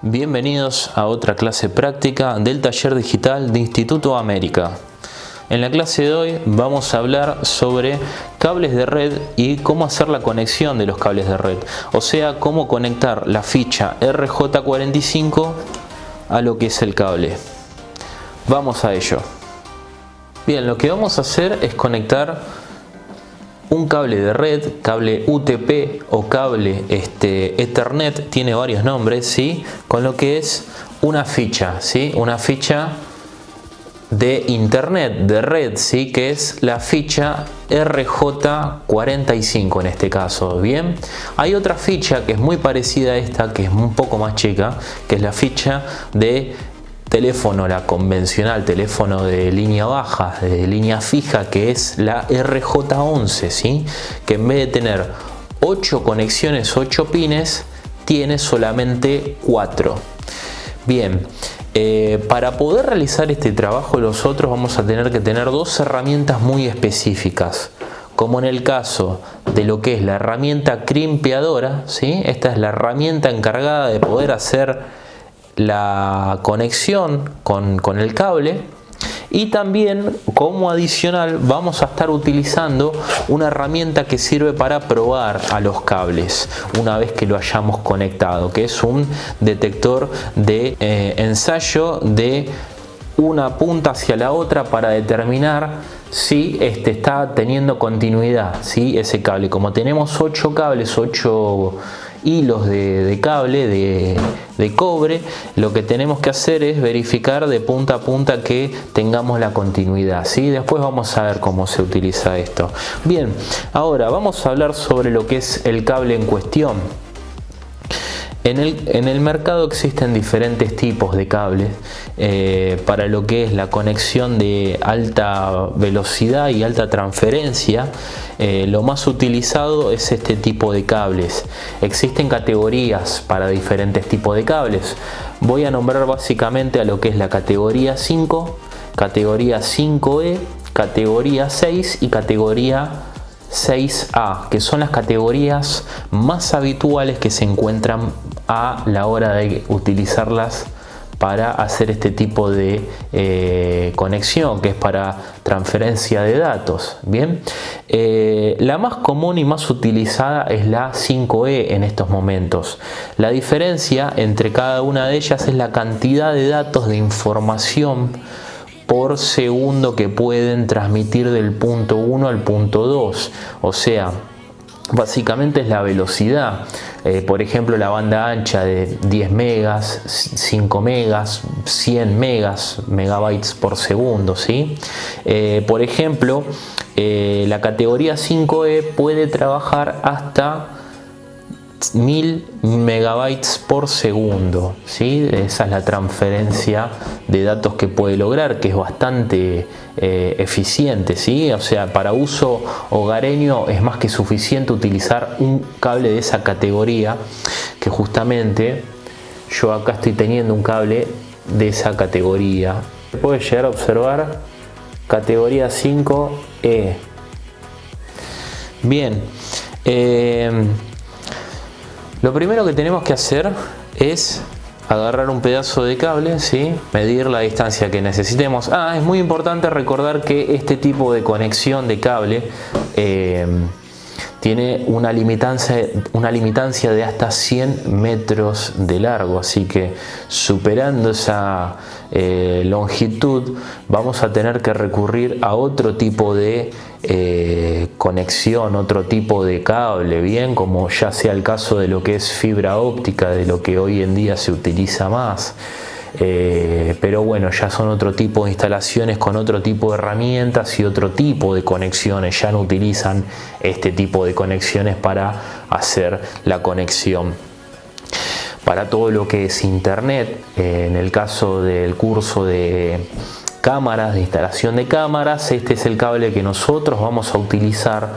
Bienvenidos a otra clase práctica del taller digital de Instituto América. En la clase de hoy vamos a hablar sobre cables de red y cómo hacer la conexión de los cables de red, o sea, cómo conectar la ficha RJ45 a lo que es el cable. Vamos a ello. Bien, lo que vamos a hacer es conectar un cable de red, cable UTP o cable Ethernet, tiene varios nombres, ¿sí? Con lo que es una ficha, ¿sí? Una ficha de internet, de red, ¿sí? Que es la ficha RJ45 en este caso. Bien, hay otra ficha que es muy parecida a esta, que es un poco más chica, que es la ficha de teléfono, la convencional, teléfono de línea baja, de línea fija, que es la RJ11, ¿sí? Que en vez de tener 8 conexiones, 8 pines, tiene solamente 4. Bien, para poder realizar este trabajo nosotros vamos a tener que tener dos herramientas muy específicas, como en el caso de lo que es la herramienta crimpeadora, ¿sí? Esta es la herramienta encargada de poder hacer la conexión con el cable, y también como adicional vamos a estar utilizando una herramienta que sirve para probar a los cables una vez que lo hayamos conectado, que es un detector de ensayo de una punta hacia la otra para determinar si está teniendo continuidad, ¿sí? Ese cable. Como tenemos 8 cables, 8 hilos de cable de cobre, lo que tenemos que hacer es verificar de punta a punta que tengamos la continuidad, ¿sí? Después vamos a ver cómo se utiliza esto. Bien, ahora vamos a hablar sobre lo que es el cable en cuestión. En el mercado existen diferentes tipos de cables para lo que es la conexión de alta velocidad y alta transferencia. Lo más utilizado es este tipo de cables. Existen categorías para diferentes tipos de cables. Voy a nombrar básicamente a lo que es la categoría 5, categoría 5E, categoría 6 y categoría 6A, que son las categorías más habituales que se encuentran a la hora de utilizarlas para hacer este tipo de conexión, que es para transferencia de datos. Bien, la más común y más utilizada es la 5E en estos momentos. La diferencia entre cada una de ellas es la cantidad de datos de información por segundo que pueden transmitir del punto 1 al punto 2, o sea, básicamente es la velocidad. Por ejemplo, la banda ancha de 10 megas, 5 megas, 100 megabytes por segundo, ¿sí? Por ejemplo, la categoría 5E puede trabajar hasta 1000 megabytes por segundo, ¿sí? Esa es la transferencia de datos que puede lograr, que es bastante eficiente, ¿sí? O sea, para uso hogareño es más que suficiente utilizar un cable de esa categoría, que justamente yo acá estoy teniendo un cable de esa categoría. Puedes llegar a observar categoría 5E. Bien, lo primero que tenemos que hacer es agarrar un pedazo de cable, ¿sí? Medir la distancia que necesitemos. Es muy importante recordar que este tipo de conexión de cable tiene una limitancia de hasta 100 metros de largo, así que superando esa longitud vamos a tener que recurrir a otro tipo de conexión, otro tipo de cable, bien, como ya sea el caso de lo que es fibra óptica, de lo que hoy en día se utiliza más. Pero bueno, ya son otro tipo de instalaciones con otro tipo de herramientas y otro tipo de conexiones. Ya no utilizan este tipo de conexiones para hacer la conexión para todo lo que es internet. En el caso del curso de cámaras, de instalación de cámaras, este es el cable que nosotros vamos a utilizar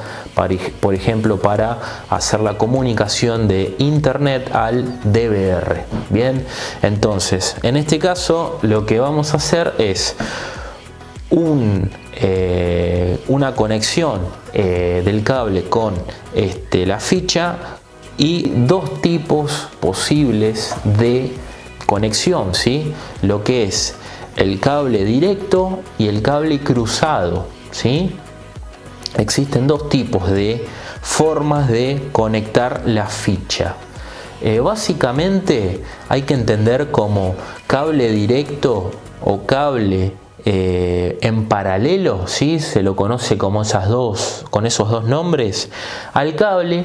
por ejemplo para hacer la comunicación de internet al DVR. Bien, entonces en este caso lo que vamos a hacer es una conexión del cable con la ficha y dos tipos posibles de conexión, ¿sí? Lo que es el cable directo y el cable cruzado, ¿sí? Existen dos tipos de formas de conectar la ficha. Básicamente hay que entender como cable directo o cable en paralelo, ¿sí? Se lo conoce como con esos dos nombres, al cable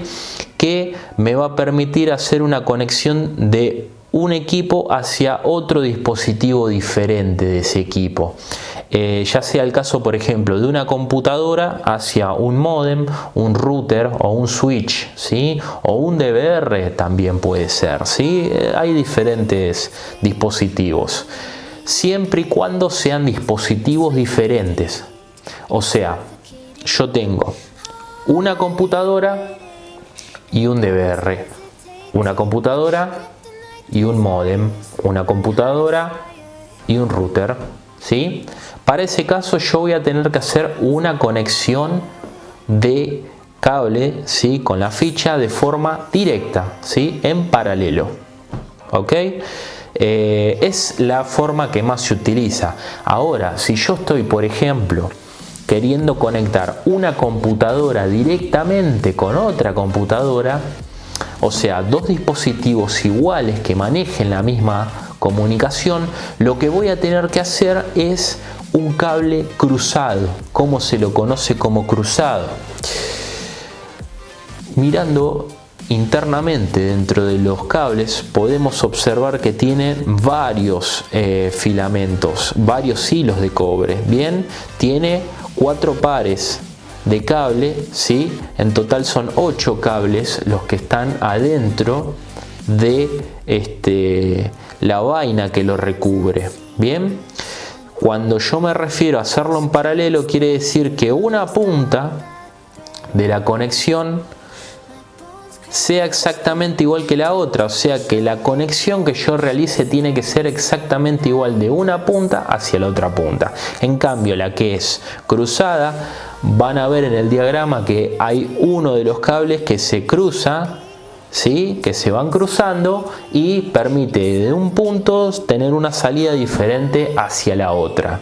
que me va a permitir hacer una conexión de un equipo hacia otro dispositivo diferente de ese equipo. Ya sea el caso, por ejemplo, de una computadora hacia un módem, un router o un switch, ¿sí? O un DVR también puede ser, ¿sí? Hay diferentes dispositivos, siempre y cuando sean dispositivos diferentes. O sea, yo tengo una computadora y un DVR, una computadora y un módem, una computadora y un router, ¿sí? Para ese caso yo voy a tener que hacer una conexión de cable, ¿sí? Con la ficha de forma directa, ¿sí? En paralelo, ¿ok? Es la forma que más se utiliza. Ahora, si yo estoy, por ejemplo, queriendo conectar una computadora directamente con otra computadora, o sea, dos dispositivos iguales que manejen la misma comunicación, lo que voy a tener que hacer es un cable cruzado. ¿Cómo se lo conoce como cruzado? Mirando internamente dentro de los cables podemos observar que tienen varios filamentos, varios hilos de cobre. Bien, tiene 4 pares de cable, ¿sí? En total son 8 cables los que están adentro de la vaina que lo recubre. Bien, cuando yo me refiero a hacerlo en paralelo, quiere decir que una punta de la conexión sea exactamente igual que la otra, o sea que la conexión que yo realice tiene que ser exactamente igual de una punta hacia la otra punta. En cambio, la que es cruzada, van a ver en el diagrama que hay uno de los cables que se cruza, ¿sí? Que se van cruzando y permite de un punto tener una salida diferente hacia la otra.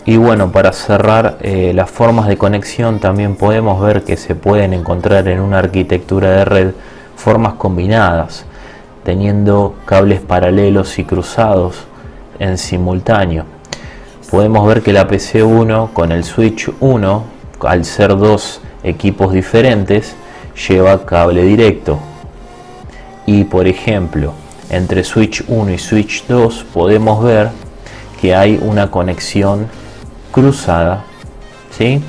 Y bueno, para cerrar, las formas de conexión también podemos ver que se pueden encontrar en una arquitectura de red formas combinadas, teniendo cables paralelos y cruzados en simultáneo. Podemos ver que la PC1 con el switch 1, al ser dos equipos diferentes, lleva cable directo. Y por ejemplo, entre switch 1 y switch 2 podemos ver que hay una conexión cruzada, ¿sí?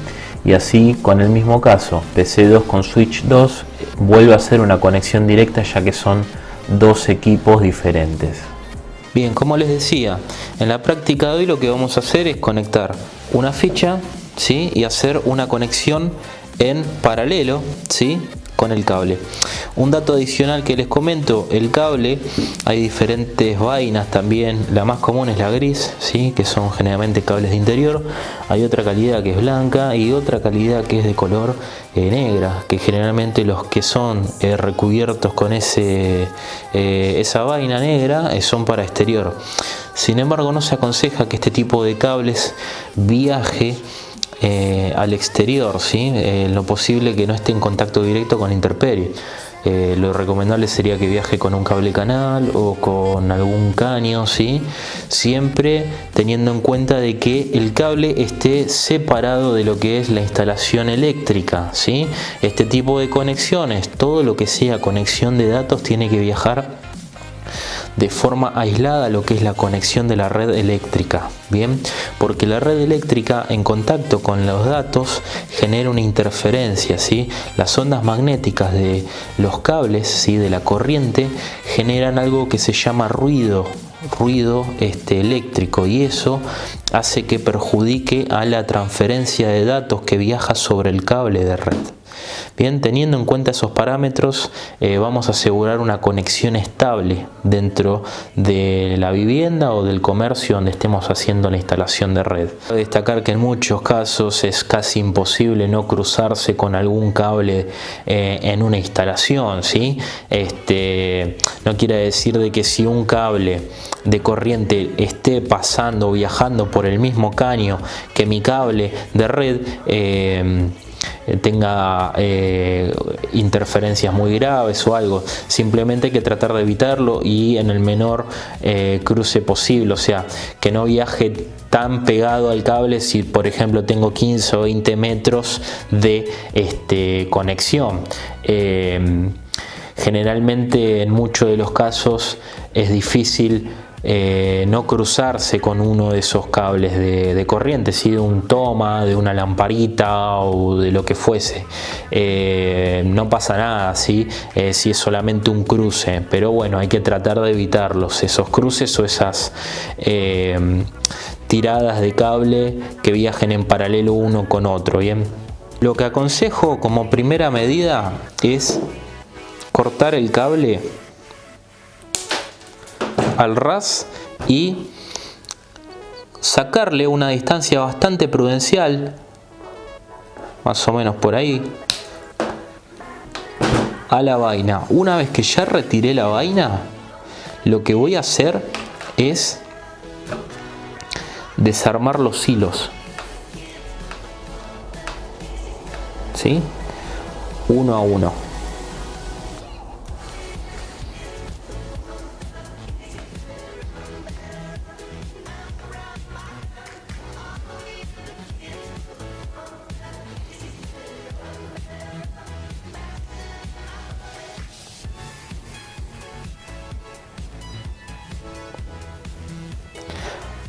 Y así con el mismo caso, PC2 con switch 2 vuelve a ser una conexión directa, ya que son dos equipos diferentes. Bien, como les decía, en la práctica de hoy lo que vamos a hacer es conectar una ficha, ¿sí? Y hacer una conexión en paralelo, ¿sí? Con el cable. Un dato adicional que les comento: el cable, hay diferentes vainas también. La más común es la gris, ¿sí? Que son generalmente cables de interior. Hay otra calidad que es blanca y otra calidad que es de color negra, que generalmente los que son recubiertos con esa vaina negra son para exterior. Sin embargo, no se aconseja que este tipo de cables viaje al exterior, ¿sí? Lo posible que no esté en contacto directo con la intemperie. Lo recomendable sería que viaje con un cable canal o con algún caño, ¿sí? Siempre teniendo en cuenta de que el cable esté separado de lo que es la instalación eléctrica, ¿sí? Este tipo de conexiones, todo lo que sea conexión de datos, tiene que viajar de forma aislada a lo que es la conexión de la red eléctrica, bien, porque la red eléctrica en contacto con los datos genera una interferencia, ¿sí? Las ondas magnéticas de los cables, ¿sí? De la corriente generan algo que se llama ruido eléctrico, y eso hace que perjudique a la transferencia de datos que viaja sobre el cable de red. Bien, teniendo en cuenta esos parámetros, vamos a asegurar una conexión estable dentro de la vivienda o del comercio donde estemos haciendo la instalación de red. Cabe destacar que en muchos casos es casi imposible no cruzarse con algún cable en una instalación, ¿sí? No quiere decir de que si un cable de corriente esté pasando o viajando por el mismo caño que mi cable de red, tenga interferencias muy graves o algo. Simplemente hay que tratar de evitarlo y en el menor cruce posible, o sea, que no viaje tan pegado al cable. Si por ejemplo tengo 15 o 20 metros de conexión, generalmente en muchos de los casos es difícil no cruzarse con uno de esos cables de corriente, ¿sí? De un toma, de una lamparita o de lo que fuese. No pasa nada, ¿sí? Si es solamente un cruce, pero bueno, hay que tratar de evitarlos, esos cruces o esas tiradas de cable que viajen en paralelo uno con otro. Bien, lo que aconsejo como primera medida es cortar el cable al ras y sacarle una distancia bastante prudencial, más o menos por ahí, a la vaina. Una vez que ya retiré la vaina, lo que voy a hacer es desarmar los hilos, ¿sí? Uno a uno.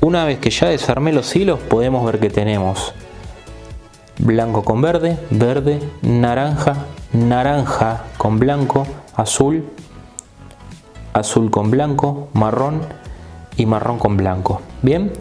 Una vez que ya desarmé los hilos, podemos ver que tenemos blanco con verde, verde, naranja, naranja con blanco, azul, azul con blanco, marrón y marrón con blanco. Bien,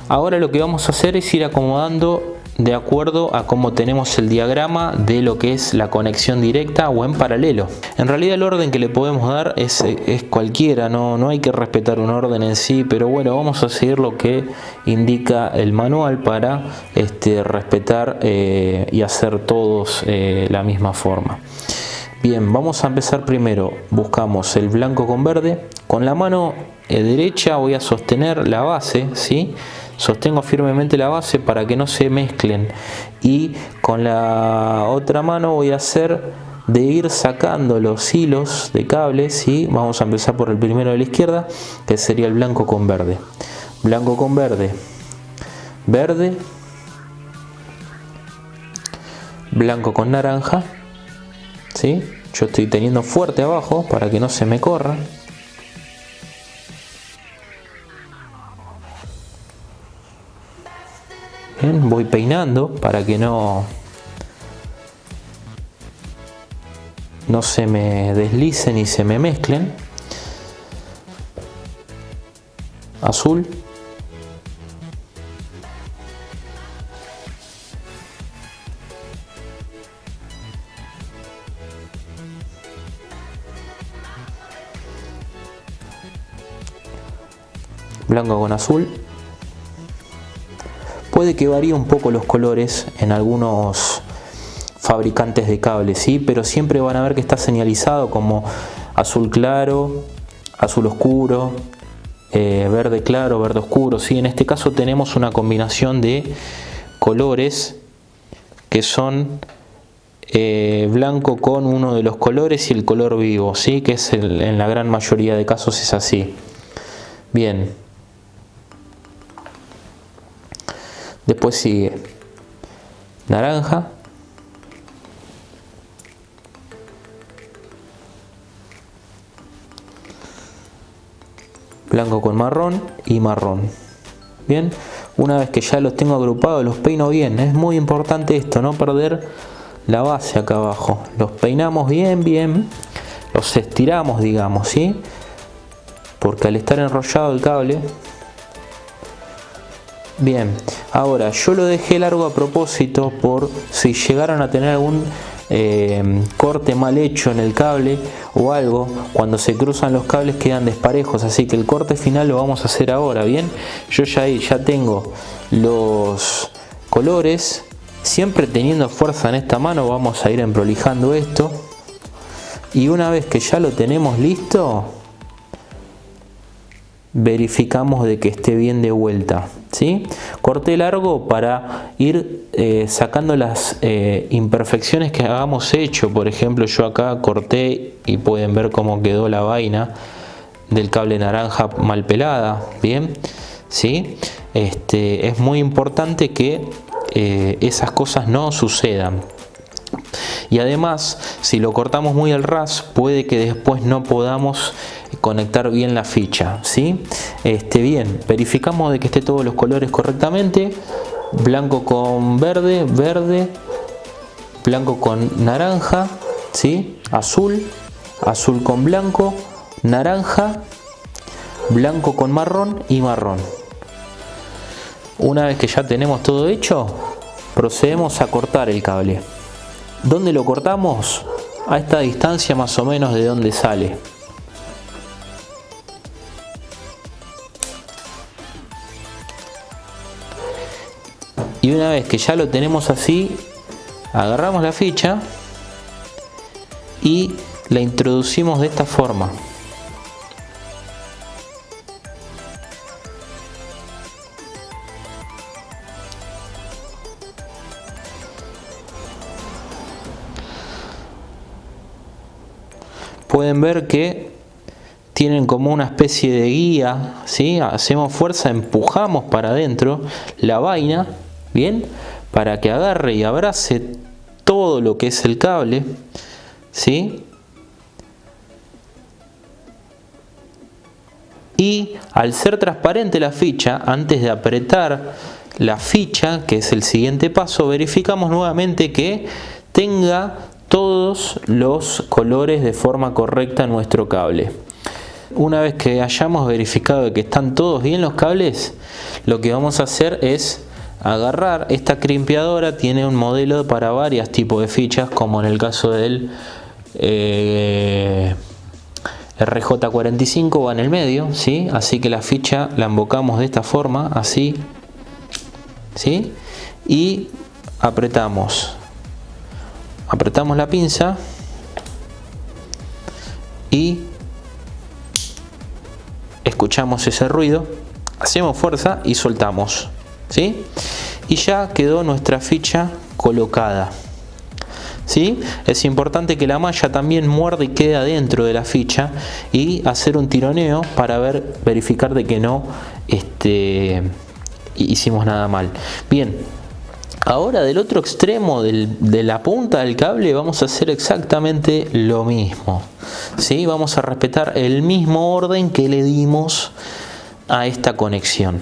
ahora lo que vamos a hacer es ir acomodando de acuerdo a cómo tenemos el diagrama de lo que es la conexión directa o en paralelo. En realidad el orden que le podemos dar es cualquiera, no hay que respetar un orden en sí, pero bueno, vamos a seguir lo que indica el manual para respetar y hacer todos la misma forma. Bien, vamos a empezar primero. Buscamos el blanco con verde. Con la mano derecha voy a sostener la base, ¿sí? Sostengo firmemente la base para que no se mezclen, y con la otra mano voy a hacer de ir sacando los hilos de cables, ¿sí? Vamos a empezar por el primero de la izquierda, que sería el blanco con verde. Blanco con verde, verde, blanco con naranja, ¿sí? Yo estoy teniendo fuerte abajo para que no se me corra. Bien, voy peinando para que no se me deslicen y se me mezclen. Azul, blanco con azul. Puede que varíe un poco los colores en algunos fabricantes de cables, ¿sí? Pero siempre van a ver que está señalizado como azul claro, azul oscuro, verde claro, verde oscuro, ¿sí? En este caso tenemos una combinación de colores que son blanco con uno de los colores y el color vivo, ¿sí? Que es en la gran mayoría de casos es así. Bien. Después sigue naranja, blanco con marrón y marrón. Bien, una vez que ya los tengo agrupados, los peino bien. Es muy importante esto, no perder la base acá abajo. Los peinamos bien, los estiramos, digamos, ¿sí? Porque al estar enrollado el cable. Bien, ahora yo lo dejé largo a propósito por si llegaron a tener algún corte mal hecho en el cable o algo, cuando se cruzan los cables quedan desparejos, así que el corte final lo vamos a hacer ahora. Bien, yo ya tengo los colores, siempre teniendo fuerza en esta mano vamos a ir emprolijando esto, y una vez que ya lo tenemos listo verificamos de que esté bien de vuelta, ¿sí? Corte largo para ir sacando las imperfecciones que hagamos hecho. Por ejemplo, yo acá corté y pueden ver cómo quedó la vaina del cable naranja mal pelada, bien, ¿sí? Es muy importante que esas cosas no sucedan. Y además, si lo cortamos muy al ras, puede que después no podamos conectar bien la ficha, ¿sí? Bien, verificamos de que esté todos los colores correctamente. Blanco con verde, verde, blanco con naranja, ¿sí? Azul, azul con blanco, naranja, blanco con marrón y marrón. Una vez que ya tenemos todo hecho, procedemos a cortar el cable. ¿Dónde lo cortamos? A esta distancia más o menos de donde sale. Y una vez que ya lo tenemos así, agarramos la ficha y la introducimos de esta forma. Pueden ver que tienen como una especie de guía, ¿sí? Hacemos fuerza, empujamos para adentro la vaina, bien, para que agarre y abrace todo lo que es el cable, ¿sí? Y al ser transparente la ficha, antes de apretar la ficha, que es el siguiente paso, verificamos nuevamente que tenga todos los colores de forma correcta en nuestro cable. Una vez que hayamos verificado de que están todos bien los cables, lo que vamos a hacer es agarrar esta crimpeadora. Tiene un modelo para varios tipos de fichas, como en el caso del RJ45 va en el medio, ¿sí? Así que la ficha la embocamos de esta forma, así, ¿sí? Y apretamos la pinza y escuchamos ese ruido, hacemos fuerza y soltamos, ¿sí? Y ya quedó nuestra ficha colocada, ¿sí? Es importante que la malla también muerda y quede adentro de la ficha, y hacer un tironeo para verificar de que no hicimos nada mal. Bien, ahora del otro extremo de la punta del cable vamos a hacer exactamente lo mismo, ¿sí? Vamos a respetar el mismo orden que le dimos a esta conexión.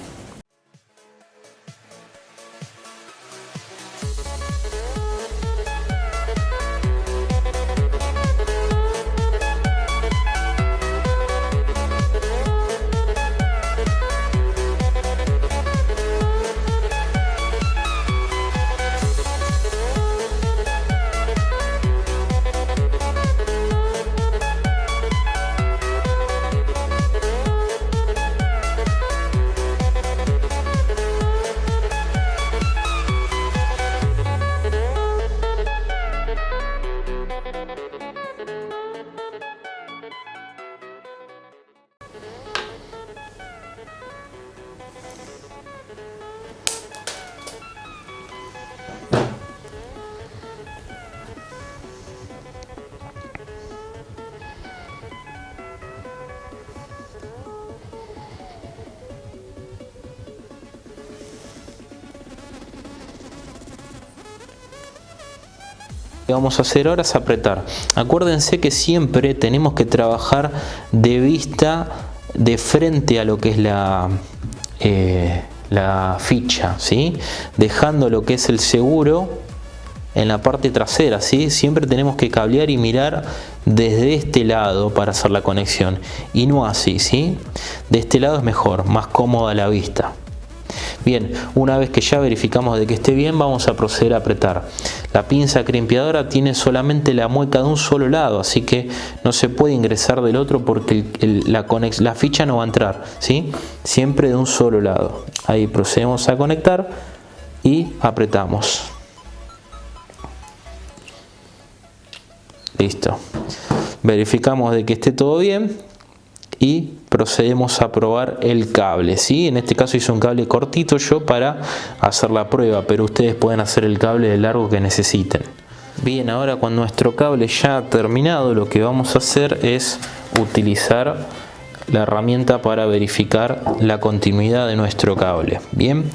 Que vamos a hacer ahora es apretar. Acuérdense que siempre tenemos que trabajar de vista de frente a lo que es la ficha, ¿sí? Dejando lo que es el seguro en la parte trasera, ¿sí? Siempre tenemos que cablear y mirar desde este lado para hacer la conexión, y no así, ¿sí? De este lado es mejor, más cómoda la vista. Bien, una vez que ya verificamos de que esté bien, vamos a proceder a apretar. La pinza crimpeadora tiene solamente la mueca de un solo lado, así que no se puede ingresar del otro porque la ficha no va a entrar, ¿sí? Siempre de un solo lado. Ahí procedemos a conectar y apretamos. Listo. Verificamos de que esté todo bien y procedemos a probar el cable, ¿sí? En este caso hice un cable cortito yo para hacer la prueba, pero ustedes pueden hacer el cable de largo que necesiten. Bien, ahora con nuestro cable ya terminado, lo que vamos a hacer es utilizar la herramienta para verificar la continuidad de nuestro cable. Bien,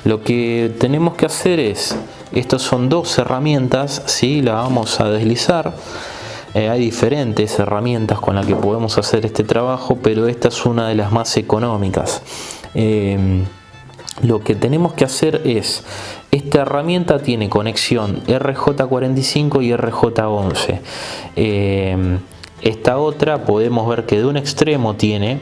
lo que tenemos que hacer es, estas son dos herramientas, ¿sí? La vamos a deslizar. Hay diferentes herramientas con las que podemos hacer este trabajo, pero esta es una de las más económicas. Lo que tenemos que hacer es, esta herramienta tiene conexión RJ45 y RJ11. Esta otra podemos ver que de un extremo tiene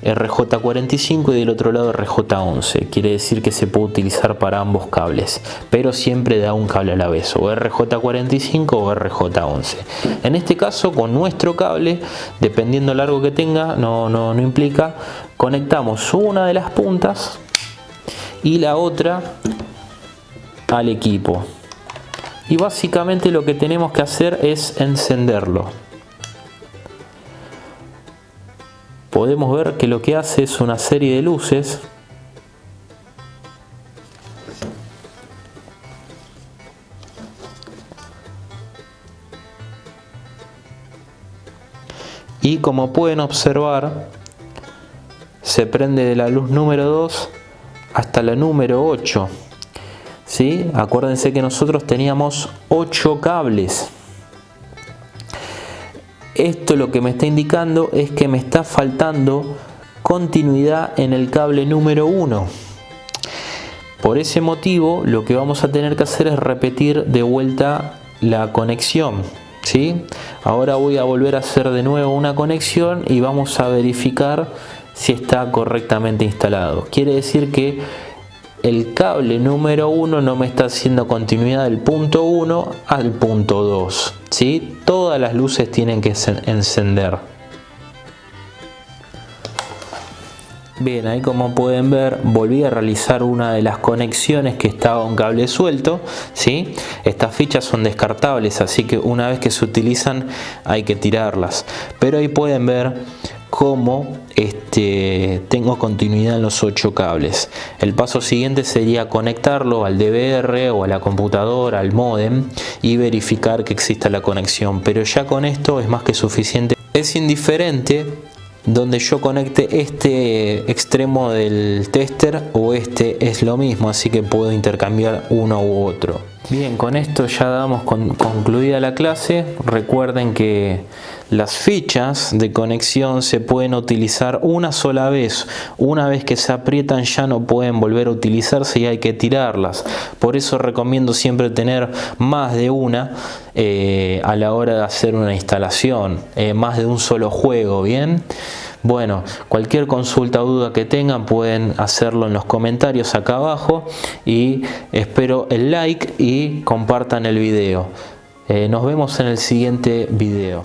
RJ45 y del otro lado RJ11, quiere decir que se puede utilizar para ambos cables, pero siempre da un cable a la vez, o RJ45 o RJ11. En este caso, con nuestro cable, dependiendo del largo que tenga, no implica, conectamos una de las puntas y la otra al equipo, y básicamente lo que tenemos que hacer es encenderlo. Podemos ver que lo que hace es una serie de luces y, como pueden observar, se prende de la luz número 2 hasta la número 8, ¿sí? Acuérdense que nosotros teníamos 8 cables. Esto lo que me está indicando es que me está faltando continuidad en el cable número 1. Por ese motivo, lo que vamos a tener que hacer es repetir de vuelta la conexión, ¿sí? Ahora voy a volver a hacer de nuevo una conexión y vamos a verificar si está correctamente instalado. Quiere decir que el cable número 1 no me está haciendo continuidad del punto 1 al punto 2, ¿sí? Todas las luces tienen que encender. Bien, ahí como pueden ver, volví a realizar una de las conexiones que estaba un cable suelto, ¿sí? Estas fichas son descartables, así que una vez que se utilizan hay que tirarlas. Pero ahí pueden ver cómo tengo continuidad en los 8 cables. El paso siguiente sería conectarlo al DVR o a la computadora, al módem, y verificar que exista la conexión. Pero ya con esto es más que suficiente. Es indiferente donde yo conecte este extremo del tester o es lo mismo, así que puedo intercambiar uno u otro. Bien, con esto ya damos concluida la clase. Recuerden que las fichas de conexión se pueden utilizar una sola vez. Una vez que se aprietan ya no pueden volver a utilizarse y hay que tirarlas. Por eso recomiendo siempre tener más de una a la hora de hacer una instalación, más de un solo juego, ¿bien? Bueno, cualquier consulta o duda que tengan pueden hacerlo en los comentarios acá abajo, y espero el like y compartan el video. Nos vemos en el siguiente video.